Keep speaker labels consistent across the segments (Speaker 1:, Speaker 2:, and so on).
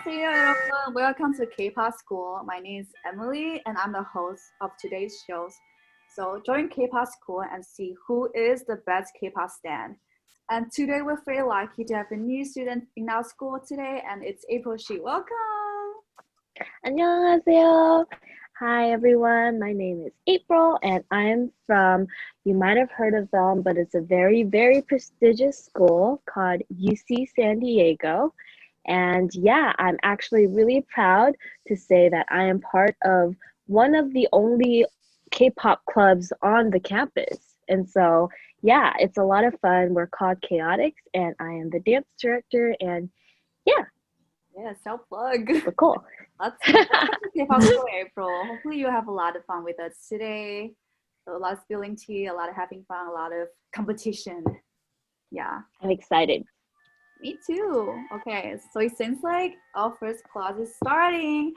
Speaker 1: 안녕하세요, 여러분. Welcome to K-pop School. My name is Emily, and I'm the host of today's shows. So join K-pop School and see who is the best K-pop stan. And today we're very lucky to have a new student in our school today, and it's April Shi. Welcome.
Speaker 2: 안녕하세요. Hi everyone, my name is April and I'm from, you might have heard of them, but it's a very, very prestigious school called UC San Diego. And yeah, I'm actually really proud to say that I am part of one of the only K-pop clubs on the campus. And so, yeah, it's a lot of fun. We're called Chaotix and I am the dance director and yeah,
Speaker 1: Yeah, self-plug.
Speaker 2: super cool.
Speaker 1: Let's K-pop School, April. Hopefully you have a lot of fun with us today. So a lot of spilling tea, a lot of having fun, a lot of competition. Yeah.
Speaker 2: I'm excited.
Speaker 1: Me too. Okay, so it seems like our first class is starting.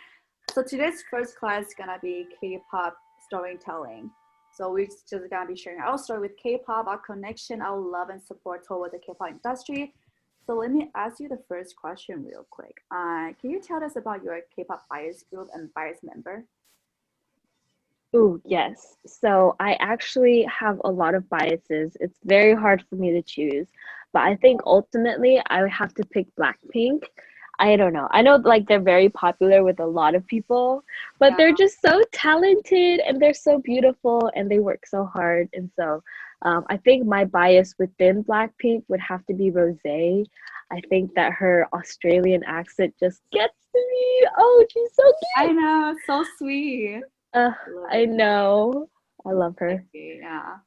Speaker 1: So today's first class is gonna be K-pop storytelling. So we're just gonna be sharing our story with K-pop, our connection, our love and support toward the K-pop industry. So let me ask you the first question real quick. Can you tell us about your K-pop bias group and bias member?
Speaker 2: Ooh, yes. So I actually have a lot of biases. It's very hard for me to choose, but I think ultimately I would have to pick Blackpink. I don't know. I know like they're very popular with a lot of people, but
Speaker 1: Yeah.
Speaker 2: they're just so talented and they're so beautiful and they work so hard. And so I think my bias within Blackpink would have to be Rosé. I think that her Australian accent just gets to me. Oh, she's so
Speaker 1: I
Speaker 2: cute.
Speaker 1: know, so sweet.
Speaker 2: Uh,
Speaker 1: Love
Speaker 2: I
Speaker 1: it.
Speaker 2: know. I love her.
Speaker 1: Okay, yeah.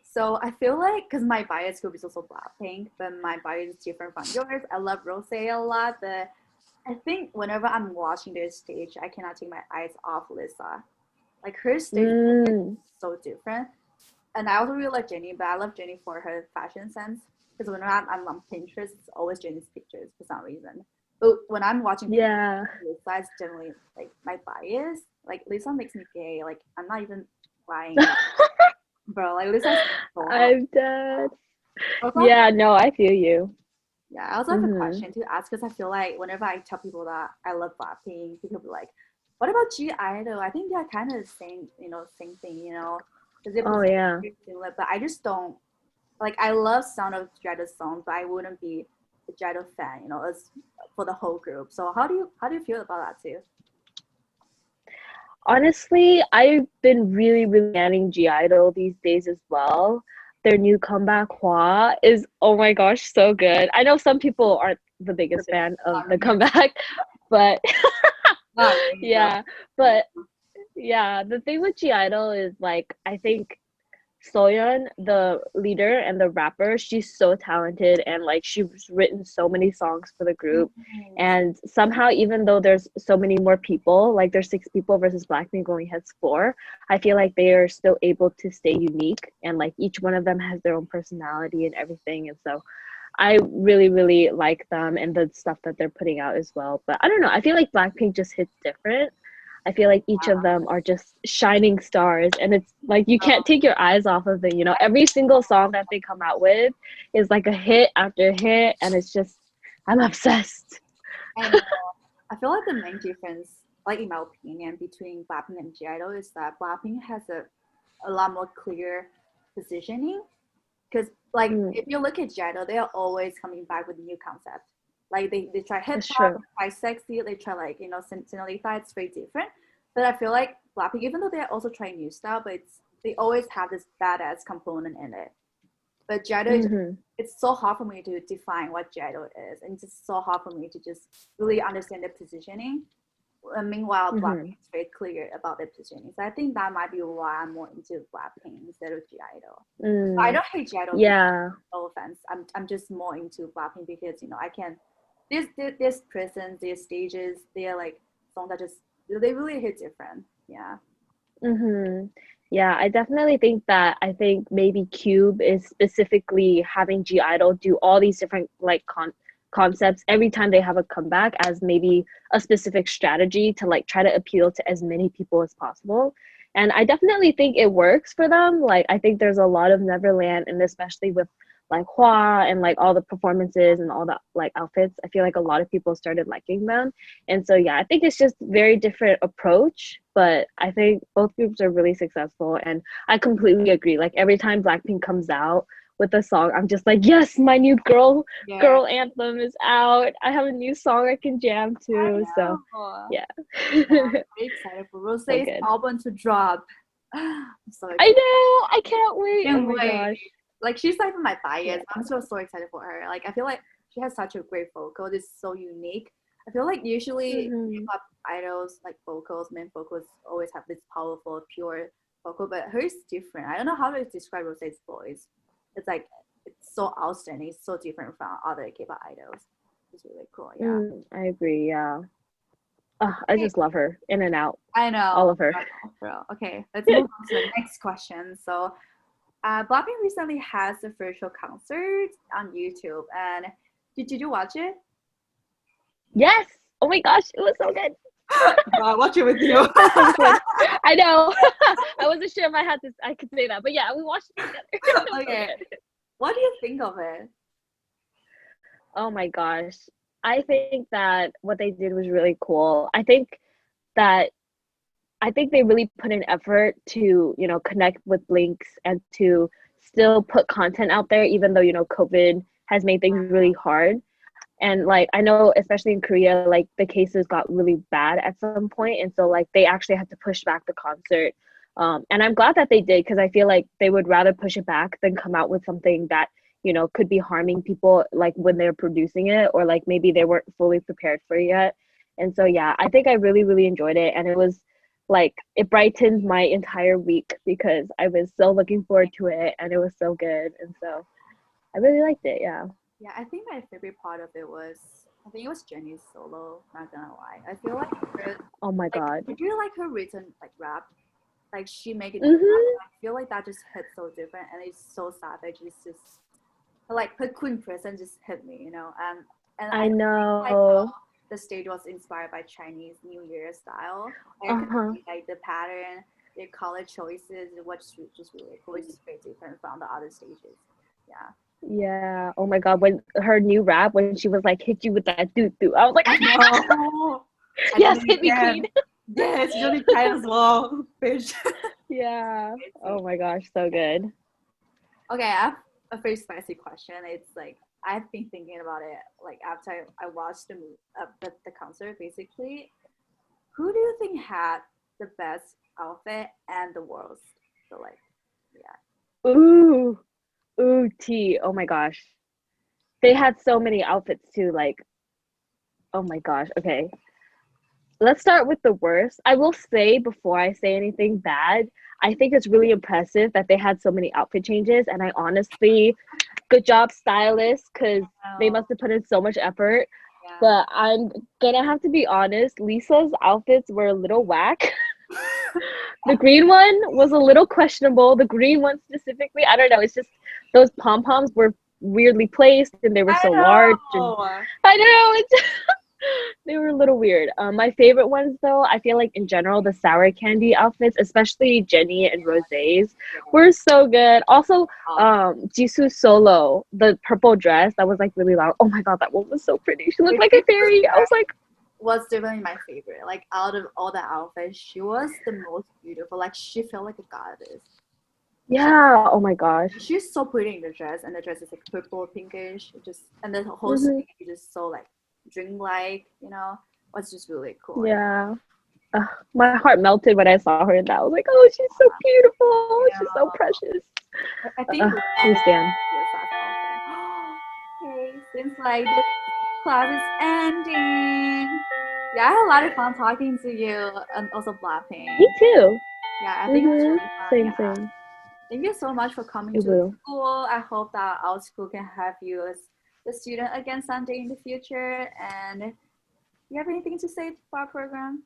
Speaker 1: So I feel like because my bias group is also Blackpink, but my bias is different from yours. I love Rosé a lot, but I think whenever I'm watching their stage, I cannot take my eyes off Lisa. Like her stage is
Speaker 2: Mm,
Speaker 1: so different. And I also really like Jennie, but I love Jennie for her fashion sense. Because when I'm on Pinterest, it's always Jennie's pictures for some reason. But when I'm watching
Speaker 2: yeah.
Speaker 1: Lisa, it's generally like my bias. Like Lisa makes me gay. Like I'm not even lying, bro. Like Lisa's so hot.
Speaker 2: I'm dead.
Speaker 1: Also,
Speaker 2: Yeah, no, I feel you.
Speaker 1: yeah, I also have a
Speaker 2: Mm-hmm.
Speaker 1: question to ask because I feel like whenever I tell people that I love Blackpink, people be like, "What about G Idol?" I think they're kind of the same, same thing, because they're
Speaker 2: Oh,
Speaker 1: positioned
Speaker 2: yeah.
Speaker 1: very similar. But I just don't like. I love sound of G Idol songs, but I wouldn't be a G Idol fan, as for the whole group. So how do you feel about that too?
Speaker 2: Honestly, I've been really, really fanning G Idol these days as well. Their new comeback, Hua, is oh my gosh, so good. I know some people aren't the
Speaker 1: The
Speaker 2: biggest
Speaker 1: big-
Speaker 2: fan of
Speaker 1: Not
Speaker 2: the
Speaker 1: me.
Speaker 2: comeback, but
Speaker 1: Not me, bro.
Speaker 2: yeah, but yeah, the thing with G Idol is like I think Soyeon, the leader and the rapper, she's so talented and like she's written so many songs for the group.
Speaker 1: Yes.
Speaker 2: And somehow, even though there's so many more people, like there's 6 people versus Blackpink only has 4, I feel like they are still able to stay unique and like each one of them has their own personality and everything. And so I really, really like them and the stuff that they're putting out as well. But I don't know, I feel like Blackpink just hits different. I feel like each of them are just shining stars, and it's like you can't take your eyes off of them. You know, every single song that they come out with is like a hit after hit, and it's just, I'm obsessed.
Speaker 1: I know. I feel like the main difference, like in my opinion, between Blackpink and G Idol is that Blackpink has a lot more clear positioning. Because like
Speaker 2: Mm,
Speaker 1: if you look at G Idol, they are always coming back with a new concept. Like they try hip
Speaker 2: it's
Speaker 1: hop,
Speaker 2: true.
Speaker 1: they try sexy, they try like Sinalita. It's very different. But I feel like Blackpink, even though they're also trying new style, but they always have this badass component in it. But Jado,
Speaker 2: Hmm.
Speaker 1: it's so hard for me to define what Jado is, and it's just so hard for me to just really understand their positioning. Meanwhile,
Speaker 2: Hmm.
Speaker 1: Blackpink is very clear about their positioning. So I think that might be why I'm more into Blackpink instead of G Idol. I
Speaker 2: Mm,
Speaker 1: don't hate G Idol, people.
Speaker 2: yeah.
Speaker 1: No offense. I'm just more into Blackpink because I can. This presence, their stages, their like songs that just they really hit different. Yeah.
Speaker 2: Hmm. Yeah, I definitely think that I think maybe Cube is specifically having G Idol do all these different like concepts every time they have a comeback as maybe a specific strategy to like try to appeal to as many people as possible. And I definitely think it works for them. Like I think there's a lot of Neverland and especially with like Hua and like all the performances and all the like outfits, I feel like a lot of people started liking them. And so yeah, I think it's just very different approach, but I think both groups are really successful, and I completely agree. Like every time Blackpink comes out with a song, I'm just like, yes, my new girl anthem is out. I have a new song I can jam to. So yeah.
Speaker 1: I'm very excited for Rose's
Speaker 2: So good.
Speaker 1: album to drop. I'm so
Speaker 2: I
Speaker 1: excited.
Speaker 2: know, I can't wait.
Speaker 1: Can't
Speaker 2: Oh my
Speaker 1: wait.
Speaker 2: gosh.
Speaker 1: Like she's like my bias.
Speaker 2: Yeah.
Speaker 1: I'm so excited for her. Like I feel like she has such a great vocal. It's so unique. I feel like usually K-pop idols like main vocals always have this powerful, pure vocal, but hers is different. I don't know how to describe Rose's voice. It's like it's so outstanding. It's so different from other K-pop idols. It's really cool. Yeah.
Speaker 2: I agree. Yeah. Oh, I just love her in and out.
Speaker 1: I know.
Speaker 2: All of her.
Speaker 1: Okay, let's move on to the next question. So, Blackpink recently has a virtual concert on YouTube, and did you watch it?
Speaker 2: Yes. Oh my gosh, it was so good.
Speaker 1: I watch it with you.
Speaker 2: I know. I wasn't sure if I could say that, but yeah, we watched it together.
Speaker 1: Okay. What do you think of it?
Speaker 2: Oh my gosh. I think that what they did was really cool. I think they really put an effort to, connect with Blinks and to still put content out there, even though, COVID has made things really hard. And like, I know, especially in Korea, like the cases got really bad at some point. And so like, they actually had to push back the concert. And I'm glad that they did, because I feel like they would rather push it back than come out with something that, could be harming people like when they're producing it, or like maybe they weren't fully prepared for it yet. And so, yeah, I think I really, really enjoyed it. And it was like, it brightened my entire week because I was so looking forward to it, and it was so good. And so I really liked it. Yeah.
Speaker 1: Yeah, I think my favorite part of it was, I think it was Jennie's solo, not gonna lie. I feel like her,
Speaker 2: Oh my God.
Speaker 1: I do like her written like rap. Like she make it, I feel like that just hits so different, and it's so savage. It's just like her queen presence just hit me, and
Speaker 2: I know.
Speaker 1: Like how the stage was inspired by Chinese New Year style. Like the pattern, the color choices, what's just really cool. It's just very different from the other stages. Yeah.
Speaker 2: Yeah. Oh my God. When her new rap, when she was like, hit you with that doo doo, I was like,
Speaker 1: no.
Speaker 2: Yes, hit me, queen.
Speaker 1: Yes, really tight as well, bitch.
Speaker 2: Yeah. Oh my gosh, so good.
Speaker 1: Okay, I have a very spicy question. It's like I've been thinking about it like after I watched the concert. Basically, who do you think had the best outfit and the worst? So like, yeah.
Speaker 2: Ooh, T. Oh my gosh, they had so many outfits too. Like, oh my gosh. Okay, let's start with the worst. I will say before I say anything bad, I think it's really impressive that they had so many outfit changes, and I honestly, good job stylists, because they must have put in so much effort.
Speaker 1: Yeah.
Speaker 2: But I'm gonna have to be honest, Lisa's outfits were a little whack. The green one was a little questionable. The green one specifically, I don't know, it's just those pom-poms were weirdly placed, and they were so large. I know, it's they were a little weird. My favorite ones though, I feel like in general, the sour candy outfits, especially Jennie and Rosé's, were so good. Also, Jisoo's solo, the purple dress that was like really loud. Oh my God, that one was so pretty. She looked like a fairy. I was like,
Speaker 1: was definitely my favorite. Like out of all the outfits, she was the most beautiful. Like she felt like a goddess.
Speaker 2: Yeah. Oh my gosh.
Speaker 1: She's so pretty in the dress, and the dress is like purple, pinkish. And the whole thing is just so like dreamlike. Was just really cool.
Speaker 2: Yeah. My heart melted when I saw her in that. I was like, oh, she's so beautiful. Yeah. She's so precious.
Speaker 1: I think
Speaker 2: we stand.
Speaker 1: Okay, seems like this class is ending. Yeah, I had a lot of fun talking to you, and also Blackpink.
Speaker 2: Me too.
Speaker 1: Yeah, I think it was really fun.
Speaker 2: Same.
Speaker 1: Thank you so much for coming to the school. I hope that our school can have you as the student again someday in the future. And do you have anything to say for our program?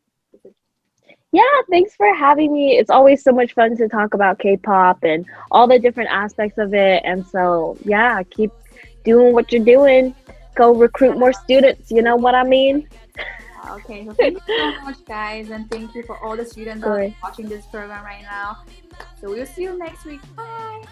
Speaker 2: Yeah, thanks for having me. It's always so much fun to talk about K-pop and all the different aspects of it. And so, yeah, keep doing what you're doing. Go recruit more students. You know what I mean?
Speaker 1: Okay, so thank you so much, guys. And thank you for all the students that are watching this program right now. So we'll see you next week. Bye.